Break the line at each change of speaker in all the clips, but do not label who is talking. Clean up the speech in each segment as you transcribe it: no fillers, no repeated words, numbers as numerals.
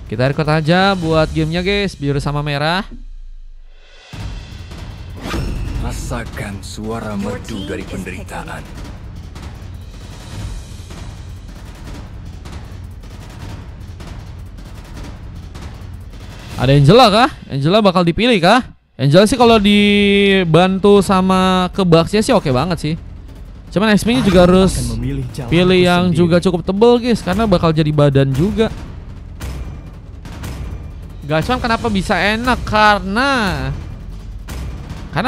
Kita record aja buat gamenya guys, biru sama merah.
Rasakan suara merdu dari penderitaan.
Ada Angela kah? Angela bakal dipilih kah? Angela sih kalau dibantu sama kebaksnya sih oke banget sih. Cuman XP-nya juga harus pilih yang juga cukup tebel guys, karena bakal jadi badan juga. Gachon kenapa bisa enak? Karena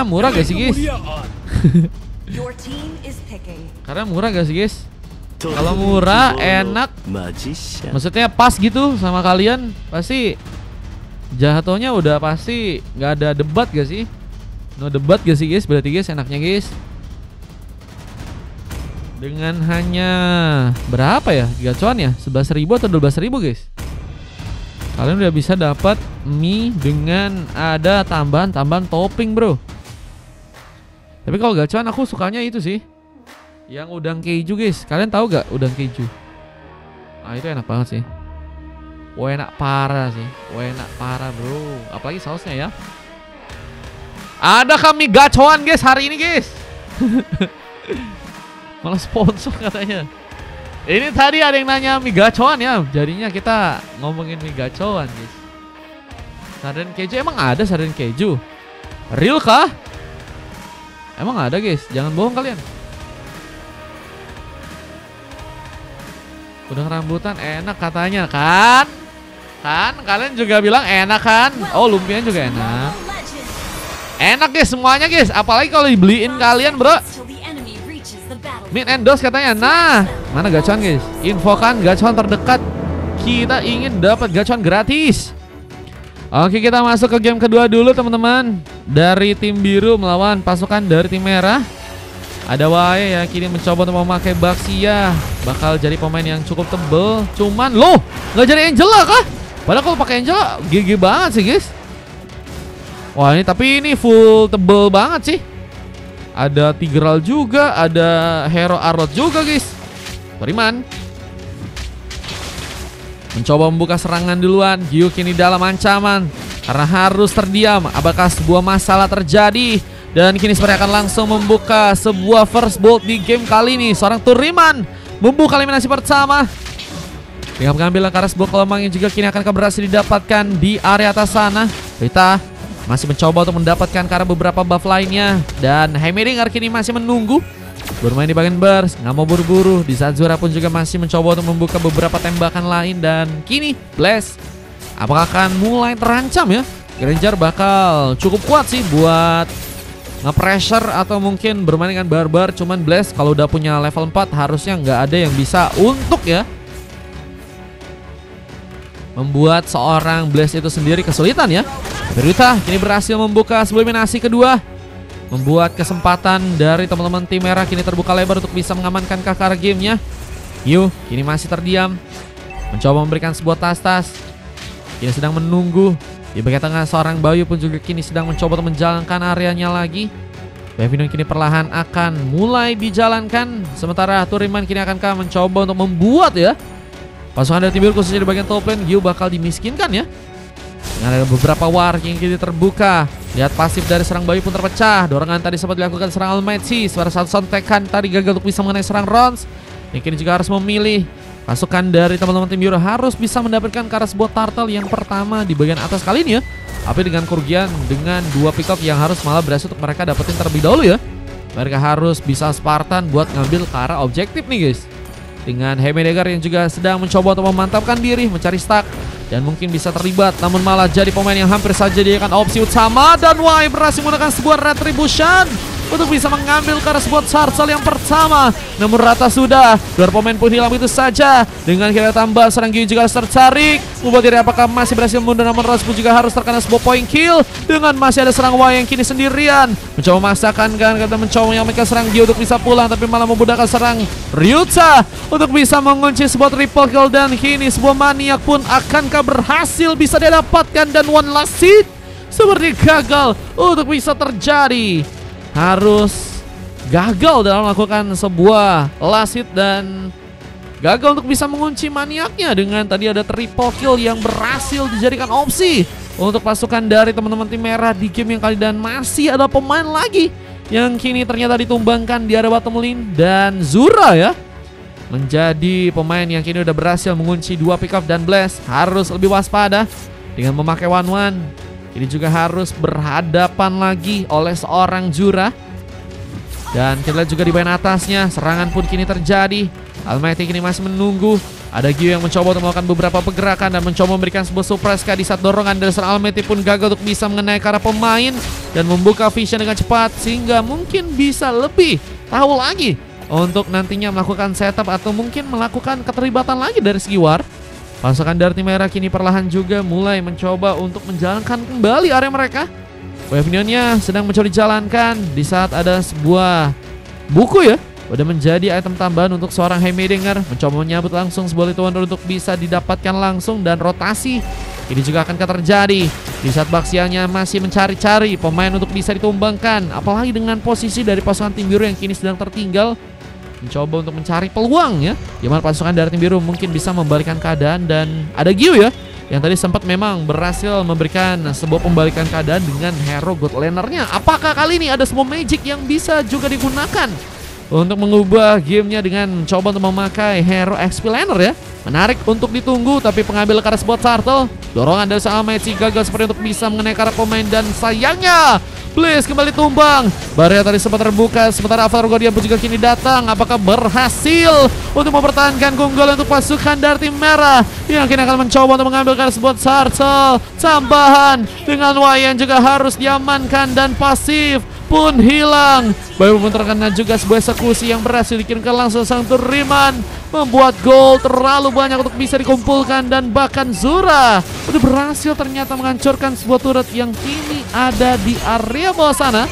murah gak sih guys? Karena murah gak sih guys? Kalau murah, enak, maksudnya pas gitu sama kalian, pasti jatuhnya udah pasti nggak ada debat gak sih? No debat gak sih guys? Berarti guys enaknya guys. Dengan hanya berapa ya gacuan ya? 11.000 atau 12.000 guys? Kalian udah bisa dapat mie dengan ada tambahan topping bro. Tapi kalau gacuan aku sukanya itu sih, yang udang keju guys. Kalian tahu gak udang keju? Ah itu enak banget sih. Enak parah sih. Enak parah bro. Apalagi sausnya ya. Ada kami gacuan guys hari ini guys. Malah sponsor katanya. Ini tadi ada yang nanya mie gacoan ya. Jadinya kita ngomongin mie gacoan guys. Sarden keju, emang ada sarden keju? Real kah? Emang ada guys, jangan bohong kalian. Udang rambutan enak katanya kan? Kan kalian juga bilang enak kan? Oh lumpianya juga enak. Enak guys semuanya guys. Apalagi kalau dibeliin kalian bro. Mid and dose katanya. Nah, mana gacuan guys? Infokan gacuan terdekat. Kita ingin dapat gacuan gratis. Oke, kita masuk ke game kedua dulu teman-teman. Dari tim biru melawan pasukan dari tim merah. Ada Wae ya, kini mencoba untuk memakai Baxia. Bakal jadi pemain yang cukup tebel. Cuman loh, nggak jadi Angela kah? Padahal kalau pakai Angela GG banget sih guys. Wah ini tapi ini full tebel banget sih. Ada Tigreal juga, ada Hero Arlot juga guys. Toriman mencoba membuka serangan duluan. Gyu kini dalam ancaman karena harus terdiam. Apakah sebuah masalah terjadi? Dan kini seperti akan langsung membuka sebuah first bolt di game kali ini. Seorang Toriman membuka eliminasi pertama dengan pengambilan Karas Bolt Lemang yang juga kini akan berhasil didapatkan di area atas sana. Rita masih mencoba untuk mendapatkan karena beberapa buff lainnya. Dan Heimerdinger kini masih menunggu, bermain di bagian burst, nggak mau buru-buru. Di saat Zura pun juga masih mencoba untuk membuka beberapa tembakan lain. Dan kini Blast apakah akan mulai terancam ya? Granger bakal cukup kuat sih buat nge-pressure atau mungkin bermain dengan barbar. Cuman Blast kalau udah punya level 4 harusnya nggak ada yang bisa untuk ya membuat seorang Blast itu sendiri kesulitan ya. Berita kini berhasil membuka sebuah eliminasi kedua, membuat kesempatan dari teman-teman tim merah kini terbuka lebar untuk bisa mengamankan kakar gamenya. Yu kini masih terdiam, mencoba memberikan sebuah tas-tas. Kini sedang menunggu. Di bagian tengah seorang Bayu pun juga kini sedang mencoba untuk menjalankan areanya lagi. Bevinon kini perlahan akan mulai dijalankan. Sementara Turiman kini akankah mencoba untuk membuat ya pasukan dari tim biru khususnya di bagian top lane. Gyu bakal dimiskinkan ya. Dengan ada beberapa war yang kini terbuka. Lihat pasif dari serang Bayu pun terpecah. Dorongan tadi sempat dilakukan serang Almighty. Suara satu sontekan tadi gagal untuk bisa mengenai serang Rons. Yang kini juga harus memilih. Pasukan dari teman-teman tim biru harus bisa mendapatkan Karas Bolt Turtle yang pertama di bagian atas kali ini ya. Tapi dengan kerugian dengan 2 pick up yang harus malah berhasil untuk mereka dapetin terlebih dahulu ya. Mereka harus bisa Spartan buat ngambil ke arah objektif nih guys. Dengan Heimerdinger yang juga sedang mencoba untuk memantapkan diri, mencari stack dan mungkin bisa terlibat, namun malah jadi pemain yang hampir saja dijadikan opsi utama. Dan Wai berhasil menggunakan sebuah retribution untuk bisa mengambil Karas Bolt Turtle yang pertama. Namun rata sudah, 2 pemain pun hilang itu saja. Dengan kita tambah serang Gyu juga harus tertarik, membuat diri apakah masih berhasil mundur, namun Rose pun juga harus terkena sebuah point kill. Dengan masih ada serang Wai yang kini sendirian, mencoba memaksakan kan, kita mencoba menyampaikan serang Gyu untuk bisa pulang, tapi malah memudahkan serang Ryuta untuk bisa mengunci sebuah triple kill. Dan kini sebuah maniak pun akankah berhasil bisa didapatkan, dan one last hit seperti gagal untuk bisa terjadi. Harus gagal dalam melakukan sebuah last hit dan gagal untuk bisa mengunci maniaknya dengan tadi ada triple kill yang berhasil dijadikan opsi untuk pasukan dari teman-teman tim merah di game yang kali. Dan masih ada pemain lagi yang kini ternyata ditumbangkan di area bottom lane, dan Zura ya menjadi pemain yang kini udah berhasil mengunci 2 pick up, dan Blast harus lebih waspada dengan memakai 1-1. Ini juga harus berhadapan lagi oleh seorang Zura. Dan kita lihat juga di bagian atasnya serangan pun kini terjadi. Almighty kini masih menunggu. Ada Gio yang mencoba untuk melakukan beberapa pergerakan dan mencoba memberikan sebuah surprise di saat dorongan dari seorang Almighty pun gagal untuk bisa mengenai ke arah pemain dan membuka vision dengan cepat, sehingga mungkin bisa lebih tahu lagi untuk nantinya melakukan setup atau mungkin melakukan keterlibatan lagi dari segi war. Pasukan dari tim merah kini perlahan juga mulai mencoba untuk menjalankan kembali area mereka. Wave Neon-nya sedang mencoba dijalankan di saat ada sebuah buku ya, udah menjadi item tambahan untuk seorang Heimerdinger. Mencoba menyambut langsung sebuah Lituan untuk bisa didapatkan langsung, dan rotasi ini juga akan terjadi di saat Baxianya masih mencari-cari pemain untuk bisa ditumbangkan. Apalagi dengan posisi dari pasukan tim biru yang kini sedang tertinggal, mencoba untuk mencari peluang ya, gimana pasukan dari tim biru mungkin bisa membalikan keadaan. Dan ada Gio ya yang tadi sempat memang berhasil memberikan sebuah pembalikan keadaan dengan hero God Laner-nya. Apakah kali ini ada sebuah magic yang bisa juga digunakan untuk mengubah gamenya dengan mencoba untuk memakai hero XP Laner ya? Menarik untuk ditunggu, tapi pengambil ke arah sebuah turtle. Dorongan dari sang Almighty gagal seperti untuk bisa mengenai ke arah pemain, dan sayangnya Blaze kembali tumbang. Barrier tadi sempat terbuka, sementara Avatar Guardian pun juga kini datang. Apakah berhasil untuk mempertahankan keunggulan untuk pasukan dari tim merah yang kini akan mencoba untuk mengambil ke arah sebuah turtle tambahan dengan Wayan juga harus diamankan, dan pasif pun hilang. Bayu pun terkena juga sebuah eksekusi yang berhasil dikirimkan langsung sang Turiman, membuat gol terlalu banyak untuk bisa dikumpulkan. Dan bahkan Zura udah berhasil ternyata menghancurkan sebuah turret yang kini ada di area bawah sana.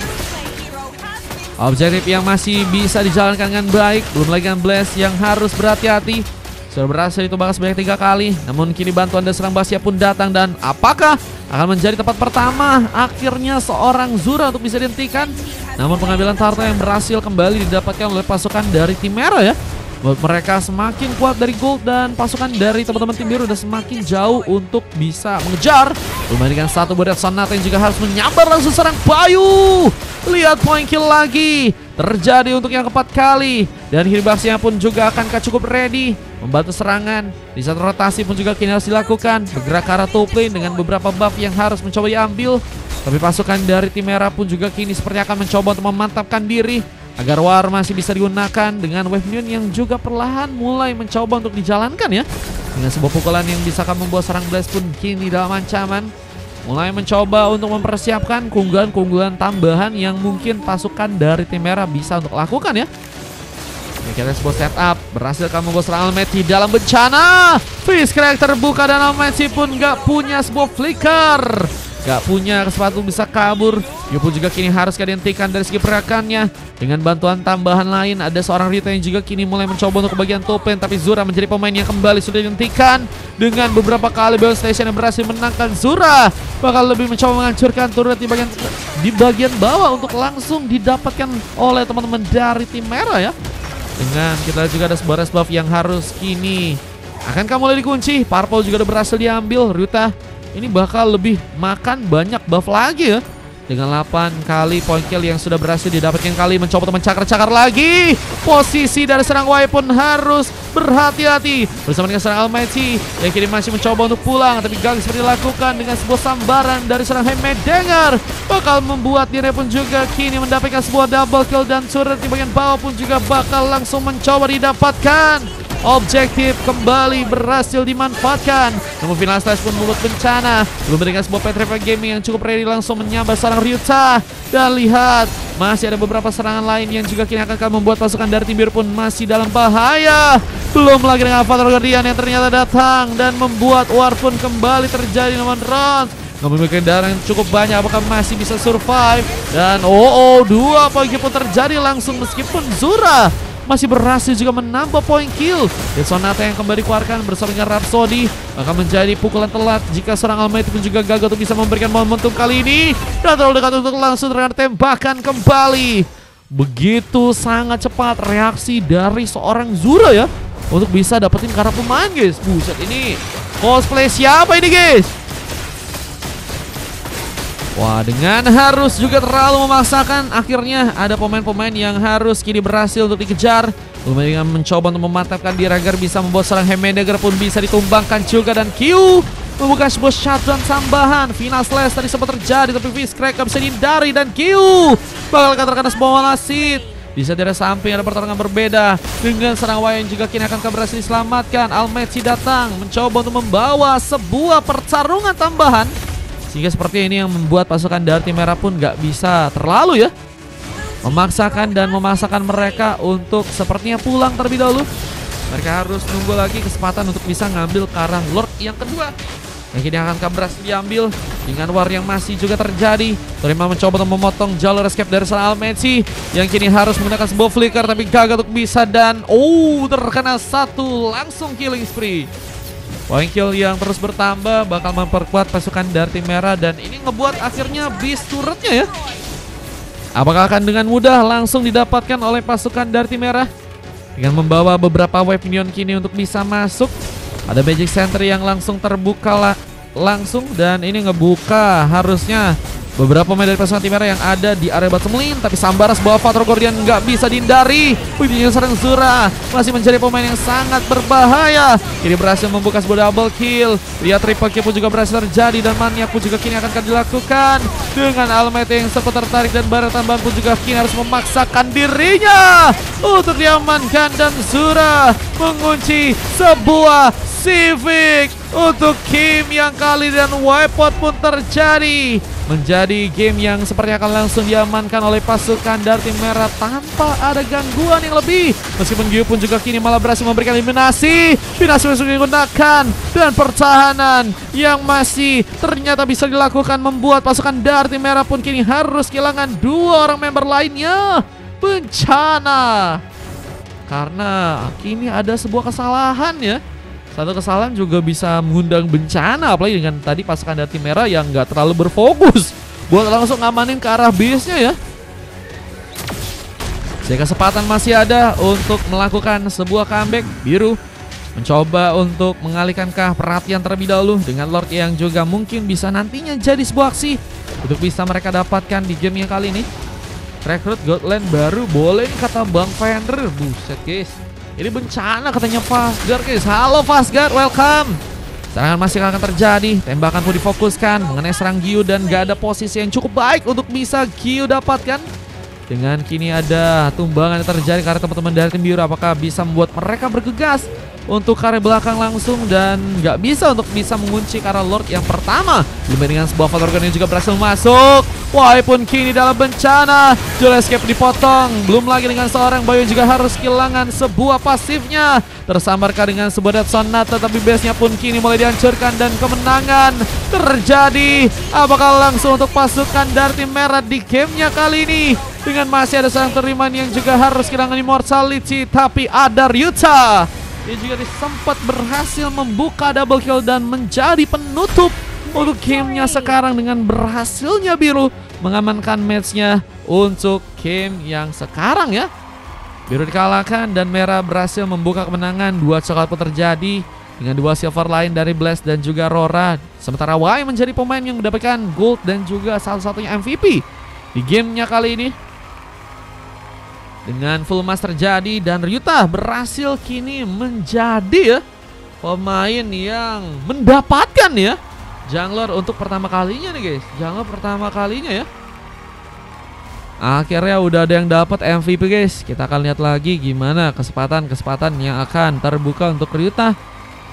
Objektif yang masih bisa dijalankan dengan baik, belum lagi dengan Blast yang harus berhati-hati. Sudah berhasil ditumbangkan sebanyak 3 kali, namun kini bantuan dari serang Basia pun datang, dan apakah akan menjadi tempat pertama akhirnya seorang Zura untuk bisa dihentikan. Namun pengambilan turtle yang berhasil kembali didapatkan oleh pasukan dari tim merah ya. Mereka semakin kuat dari gold, dan pasukan dari teman-teman tim biru udah semakin jauh untuk bisa mengejar. Membandingkan satu buat Sonata yang juga harus menyambar langsung serang Bayu. Lihat point kill lagi terjadi untuk yang keempat kali, dan Hirbaxia pun juga akan cukup ready membantu serangan. Di saat rotasi pun juga kini harus dilakukan, bergerak ke arah top lane dengan beberapa buff yang harus mencoba diambil. Tapi pasukan dari tim merah pun juga kini seperti akan mencoba untuk memantapkan diri agar war masih bisa digunakan dengan Wave Neon yang juga perlahan mulai mencoba untuk dijalankan ya. Dengan sebuah pukulan yang bisa akan membuat serang Blast pun kini dalam ancaman, mulai mencoba untuk mempersiapkan keunggulan-keunggulan tambahan yang mungkin pasukan dari tim merah bisa untuk lakukan ya. Kita sebuah setup berhasil kamu membuat serang Almighty dalam bencana. Fish crack terbuka, dan Almighty pun gak punya sebuah flicker, gak punya kesempatan bisa kabur. Dia pun juga kini harus dihentikan dari segi pergerakannya. Dengan bantuan tambahan lain, ada seorang Rita yang juga kini mulai mencoba untuk ke bagian top lane, tapi Zura menjadi pemain yang kembali sudah dihentikan. Dengan beberapa kali Bell Station yang berhasil menangkan Zura, bakal lebih mencoba menghancurkan turret di bagian bawah untuk langsung didapatkan oleh teman-teman dari tim merah ya. Dengan kita juga ada sebuah rest buff yang harus kini akan mulai dikunci. Purple juga udah berhasil diambil. Ruta ini bakal lebih makan banyak buff lagi ya, dengan 8 kali point kill yang sudah berhasil didapatkan kali. Mencoba teman cakar-cakar lagi. Posisi dari serang Y pun harus berhati-hati bersama dengan serang Almighty yang kini masih mencoba untuk pulang, tapi gagal seperti dilakukan dengan sebuah sambaran dari serang Heimerdinger. Bakal membuat dirinya pun juga kini mendapatkan sebuah double kill, dan turret di bagian bawah pun juga bakal langsung mencoba didapatkan. Objektif kembali berhasil dimanfaatkan, namun final stage pun mulut bencana. Belum memberikan sebuah Petrify Gaming yang cukup ready langsung menyambar seorang Ryuta. Dan lihat, masih ada beberapa serangan lain yang juga kini akan membuat pasukan dari tim biru pun masih dalam bahaya. Belum lagi dengan Avatar Guardian yang ternyata datang dan membuat war pun kembali terjadi namun round. Memiliki darah yang cukup banyak, apakah masih bisa survive? Dan dua poin pun terjadi langsung meskipun Zura masih berhasil juga menambah poin kill. Dan Sonata yang kembali dikeluarkan bersama dengan Rhapsody akan menjadi pukulan telat jika seorang Almighty pun juga gagal untuk bisa memberikan momentum kali ini. Dan terlalu dekat untuk langsung terkena tembakan kembali. Begitu sangat cepat reaksi dari seorang Zura ya. untuk bisa dapetin karakter pemain guys. Buset, ini cosplay siapa ini guys? Wah, dengan harus juga terlalu memaksakan, akhirnya ada pemain-pemain yang harus kini berhasil untuk dikejar. Lumayan mencoba untuk memantapkan diri agar bisa membuat seorang Heimerdinger pun bisa ditumbangkan juga. Dan Q membuka sebuah shutdown tambahan. Final slash tadi sempat terjadi tapi Fist Crack gak bisa dihindari. Dan Q bakal terkena sebuah walasit. Bisa dari samping ada pertarungan berbeda dengan serang Wai yang juga kini akan berhasil diselamatkan. Almetsi datang mencoba untuk membawa sebuah pertarungan tambahan. Sehingga seperti ini yang membuat pasukan dari tim merah pun gak bisa terlalu ya memaksakan mereka untuk sepertinya pulang terlebih dahulu. Mereka harus nunggu lagi kesempatan untuk bisa ngambil ke arah Lord yang kedua. Yang kini akan berhasil diambil dengan war yang masih juga terjadi. Torima mencoba untuk memotong jalur escape dari seorang Almetsi yang kini harus menggunakan sebuah flicker tapi gagal untuk bisa. Dan terkena satu langsung killing spree. Point kill yang terus bertambah bakal memperkuat pasukan dari tim merah. Dan ini ngebuat akhirnya beast turretnya ya, apakah akan dengan mudah langsung didapatkan oleh pasukan dari tim merah dengan membawa beberapa wave minion kini untuk bisa masuk. Ada Magic Center yang langsung terbuka langsung. Dan ini ngebuka harusnya beberapa pemain dari pasukan tim merah yang ada di area bottom lane. Tapi Sambaras bawa Fator Gordian nggak bisa dihindari. Begitu serang Zura masih menjadi pemain yang sangat berbahaya. Kini berhasil membuka sebuah double kill. Lihat triple kill pun juga berhasil terjadi. Dan Maniak pun juga kini akan dilakukan dengan Almighty yang sempat tertarik. Dan barang tambahan pun juga kini harus memaksakan dirinya untuk diamankan. Dan Zura mengunci sebuah Civic untuk game yang kali. Dan wipeout pun terjadi. Menjadi game yang seperti akan langsung diamankan oleh pasukan dari tim merah tanpa ada gangguan yang lebih. Meskipun Gyu pun juga kini malah berhasil memberikan eliminasi. Finasi masuk digunakan. Dan pertahanan yang masih ternyata bisa dilakukan membuat pasukan dari tim merah pun kini harus kehilangan dua orang member lainnya. Bencana. Karena kini ada sebuah kesalahan ya. Satu kesalahan juga bisa mengundang bencana, apalagi dengan tadi pasukan dari tim merah yang nggak terlalu berfokus buat langsung ngamanin ke arah base-nya ya. Jadi kesempatan masih ada untuk melakukan sebuah comeback. Biru mencoba untuk mengalihkan perhatian terlebih dahulu dengan Lord yang juga mungkin bisa nantinya jadi sebuah aksi untuk bisa mereka dapatkan di game yang kali ini. Rekrut Godland baru boleh nih kata Bang Fender. Buset guys, ini bencana katanya Fastguard guys. Halo Fastguard, welcome. Serangan masih akan terjadi. Tembakan pun difokuskan mengenai serang Gyu. Dan gak ada posisi yang cukup baik untuk bisa Gyu dapatkan. Dengan kini ada tumbangan yang terjadi karena teman-teman dari tim biru. Apakah bisa membuat mereka bergegas untuk ke arah belakang langsung. Dan gak bisa untuk bisa mengunci ke arah Lord yang pertama. Belum dengan sebuah Fator Gun yang juga berhasil masuk. Walaupun kini dalam bencana. Jalur escape dipotong. Belum lagi dengan seorang Bayu juga harus kehilangan sebuah pasifnya. Tersambarkan dengan sebuah Death Sonata. Tapi base-nya pun kini mulai dihancurkan. Dan kemenangan terjadi. Apakah langsung untuk pasukan dari tim merah di gamenya kali ini. Dengan masih ada seorang Teriman yang juga harus kehilangan immortality. Tapi ada Ryuta. Dia juga sempat berhasil membuka double kill dan menjadi penutup untuk gamenya sekarang dengan berhasilnya biru mengamankan matchnya untuk game yang sekarang ya. Biru dikalahkan dan merah berhasil membuka kemenangan. Dua coklat pun terjadi dengan dua silver lain dari Blast dan juga Rora. Sementara Wai menjadi pemain yang mendapatkan gold dan juga satu-satunya MVP di gamenya kali ini. Dengan full mass terjadi dan Ryuta berhasil kini menjadi ya pemain yang mendapatkan ya jungler untuk pertama kalinya nih guys. Jungler pertama kalinya ya. Akhirnya udah ada yang dapat MVP guys. Kita akan lihat lagi gimana kesempatan yang akan terbuka untuk Ryuta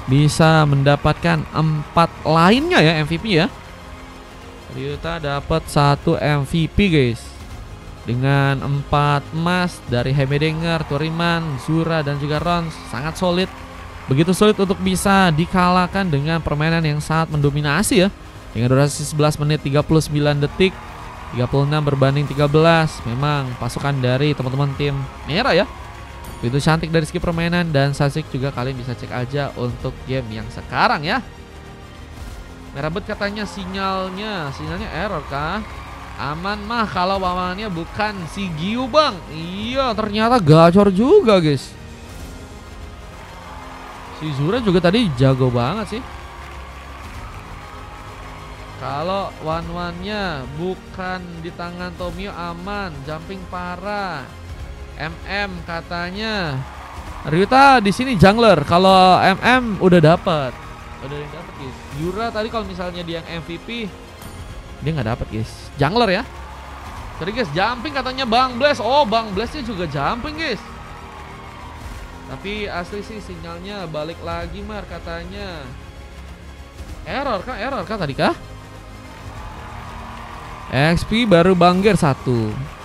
bisa mendapatkan 4 lainnya ya MVP ya. Ryuta dapat 1 MVP guys. Dengan 4 emas dari Heimerdinger, Toriman, Zura dan juga Rons. Sangat solid. Begitu sulit untuk bisa dikalahkan dengan permainan yang sangat mendominasi ya. Dengan durasi 11 menit 39 detik 36 berbanding 13. Memang pasukan dari teman-teman tim merah ya. Begitu cantik dari segi permainan dan statistik juga kalian bisa cek aja untuk game yang sekarang ya. Merah bet katanya sinyalnya error kah? Aman mah kalau pamannya bukan si Gyu bang. Iya ternyata gacor juga guys. Si Zura juga tadi jago banget sih. Kalau one-one-nya bukan di tangan Tomio aman, jumping parah. MM katanya Ryuta di sini jungler. Kalau MM udah dapat. Udah yang dapat guys. Zura tadi kalau misalnya dia yang MVP dia nggak dapat guys. Jungler ya. Tadi guys jumping katanya Bang Blast. Oh Bang Blastnya juga jumping guys. Tapi asli sih sinyalnya balik lagi Mar katanya. Error kah tadi kah? XP baru Bangger 1.